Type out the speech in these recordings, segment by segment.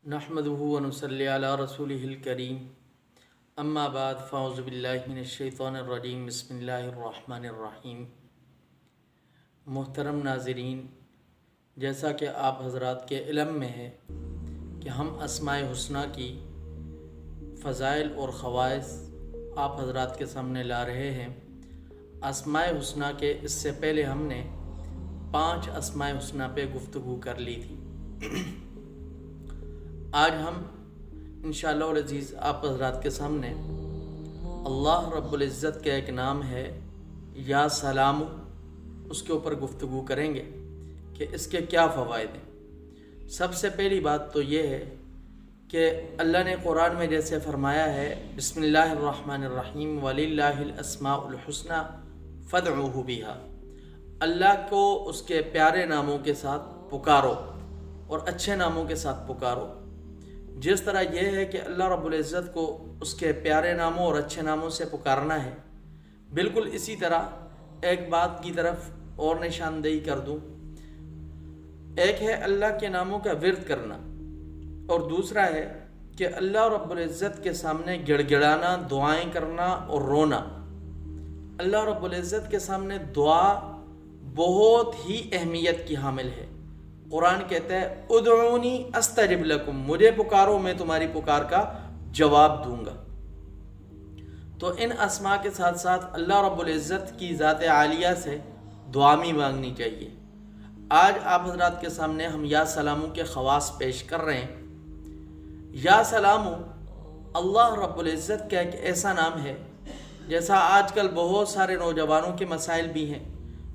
नहमदुहु व नुसल्ली अला रसूलिहिल करीम अम्मा बाद फ़अऊज़ु बिल्लाहि मिनश्शैतानिर्रजीम बिस्मिल्लाहिर्रहमानिर्रहीम। मोहतरम नाज़रीन, जैसा कि आप हज़रात के इल्म में है कि हम अस्माए हुस्ना की फ़ज़ाइल और ख़वाइस आप हज़रात के सामने ला रहे हैं। अस्माए हुस्ना के इससे पहले हमने 5 अस्माए हुस्ना पे गुफ्तगू कर ली थी। आज हम इंशाअल्लाह अज़ीज़ आप हज़रात के सामने अल्लाह रब्बुल इज़्ज़त का एक नाम है या सलाम, उसके ऊपर गुफ्तगू करेंगे कि इसके क्या फ़वाइद हैं। सबसे पहली बात तो ये है कि अल्लाह ने कुरान में जैसे फ़रमाया है बिस्मिल्लाहिर्रहमानिर्रहीम वलिल्लाहिल अस्माउल हुस्ना फ़दउहु बिहा, अल्लाह को उसके प्यारे नामों के साथ पुकारो और अच्छे नामों के साथ पुकारो। जिस तरह यह है कि अल्लाह रब्बुल इज़्ज़त को उसके प्यारे नामों और अच्छे नामों से पुकारना है, बिल्कुल इसी तरह एक बात की तरफ और निशानदेही कर दूं। एक है अल्लाह के नामों का विर्द करना और दूसरा है कि अल्लाह रब्बुल इज़्ज़त के सामने गिड़गिड़ाना, दुआएं करना और रोना। अल्लाह रब्बुल इज़्ज़त के सामने दुआ बहुत ही अहमियत की हामिल है। कुरान कहता है उदऊनी अस्तजिब लकुम, मुझे पुकारो मैं तुम्हारी पुकार का जवाब दूंगा। तो इन अस्मा के साथ साथ अल्लाह रब्बुल इज़्ज़त की ज़ात आलिया से दुआ भी मांगनी चाहिए। आज आप हज़रात के सामने हम या सलामू के ख़वास पेश कर रहे हैं। या सलामू अल्लाह रब्बुल इज़्ज़त का एक ऐसा नाम है, जैसा आजकल बहुत सारे नौजवानों के मसाइल भी हैं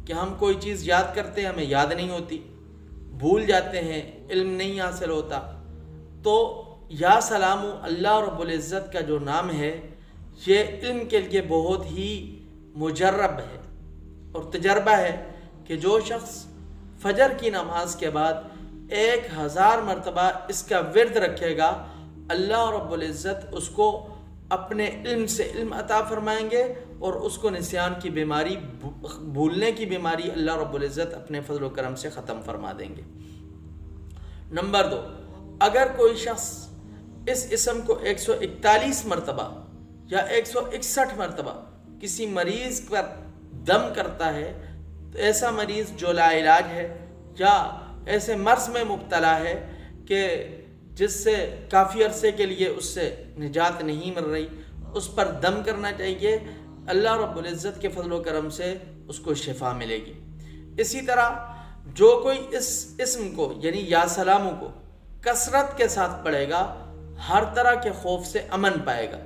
कि हम कोई चीज़ याद करते हैं, हमें याद नहीं होती, भूल जाते हैं, इल्म नहीं हासिल होता। तो या सलामू अल्लाह रब्बुल इज़्ज़त का जो नाम है ये इल्म के लिए बहुत ही मुजर्रब है और तजर्बा है कि जो शख्स फजर की नमाज के बाद 1000 मरतबा इसका विर्द रखेगा, अल्लाह रब्बुल इज़्ज़त उसको अपने इल्म से इल्म अता फरमाएंगे और उसको निस्यान की बीमारी, भूलने की बीमारी अल्लाह रब्बुल इज़्ज़त अपने फजल व करम से ख़त्म फरमा देंगे। नंबर 2, अगर कोई शख्स इस इसम को 141 मरतबा या 161 मरतबा किसी मरीज़ पर दम करता है, तो ऐसा मरीज़ जो लाइलाज है या ऐसे मर्ज़ में मुब्तला है कि जिससे काफ़ी अरसे के लिए उससे निजात नहीं मिल रही, उस पर दम करना चाहिए। अल्लाह रब्बुल इज़्ज़त के फजल व करम से उसको शिफा मिलेगी। इसी तरह जो कोई इस इस्म को यानी या सलामू को कसरत के साथ पढ़ेगा, हर तरह के खौफ से अमन पाएगा।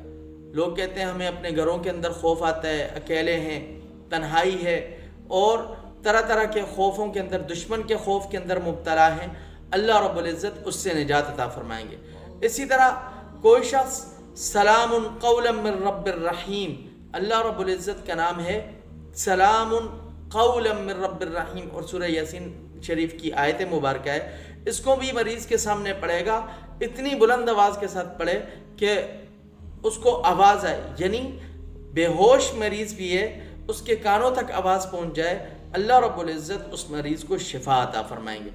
लोग कहते हैं हमें अपने घरों के अंदर खौफ आता है, अकेले हैं, तन्हाई है और तरह तरह के खौफों के अंदर, दुश्मन के खौफ के अंदर मुब्तला हैं, अल्लाह रब्बुल इज़्ज़त उससे निजात अता फरमाएंगे। इसी तरह कोई शख्स सलामुन क़ौलन मिन रब्बिर रहीम, अल्लाह रब्बुल इज़्ज़त का नाम है सलामुन क़ौलन मिन रब्बिर रहीम और सूरह यासीन शरीफ की आयत मुबारक है। इसको भी मरीज़ के सामने पढ़ेगा, इतनी बुलंद आवाज़ के साथ पढ़े कि उसको आवाज़ आए, यानी बेहोश मरीज़ भी है, उसके कानों तक आवाज़ पहुँच जाए, अल्लाह रब्बुल इज़्ज़त उस मरीज़ को शिफा अता फरमाएंगे।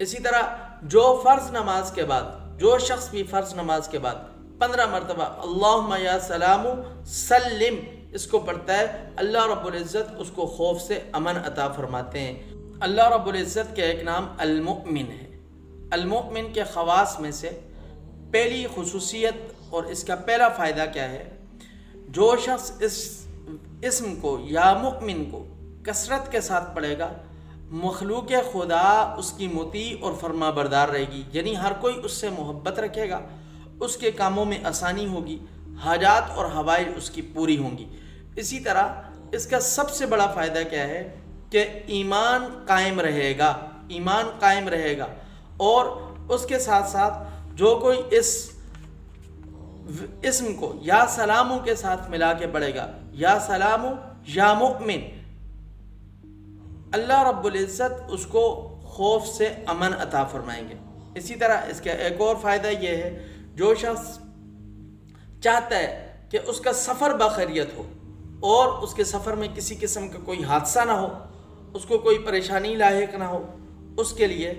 इसी तरह जो फ़र्ज़ नमाज के बाद, जो शख्स भी फ़र्ज़ नमाज के बाद 15 मरतबा अल्लाहुम्मा या सलामु सल्लिम इसको पढ़ता है, अल्लाह रब्बुल इज़्ज़त उसको खौफ से अमन अता फरमाते हैं। अल्लाह रब्बुल इज़्ज़त के एक नाम अल-मुअमिन है। अल-मुअमिन के ख़वास में से पहली खुसूसियत और इसका पहला फ़ायदा क्या है, जो शख्स इस इस्म को या मुअमिन को कसरत के साथ पढ़ेगा, मखलूक खुदा उसकी मुती और फरमा बरदार रहेगी, यानी हर कोई उससे मोहब्बत रखेगा, उसके कामों में आसानी होगी, हाजात और हवाइज उसकी पूरी होंगी। इसी तरह इसका सबसे बड़ा फ़ायदा क्या है कि ईमान कायम रहेगा, ईमान कायम रहेगा। और उसके साथ साथ जो कोई इस इस्म को या सलामू के साथ मिला के पढ़ेगा, या सलामू या मुअमिन, अल्लाह रब्बुल इज़्ज़त उसको खौफ से अमन अता फरमाएंगे। इसी तरह इसका एक और फ़ायदा यह है, जो शख्स चाहता है कि उसका सफ़र बाखैरियत हो और उसके सफ़र में किसी किस्म का कोई हादसा ना हो, उसको कोई परेशानी लाहिक ना हो, उसके लिए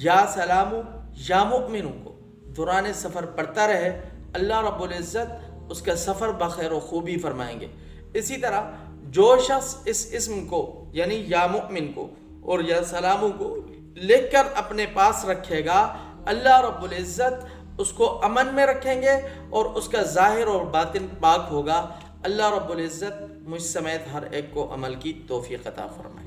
या सलामू یا مومنوں کو دوران سفر پڑھتا رہے، اللہ رب العزت اس کا سفر بخیر و خوبی فرمائیں گے۔ اسی طرح جو شخص اس اسم کو یعنی یا مومن کو اور یا سلاموں کو لکھ کر اپنے پاس رکھے گا، اللہ رب العزت اس کو امن میں رکھیں گے اور اس کا ظاہر اور باطن پاک ہوگا۔ اللہ رب العزت مجھ سمیت ہر ایک کو عمل کی توفیق عطا فرمائے۔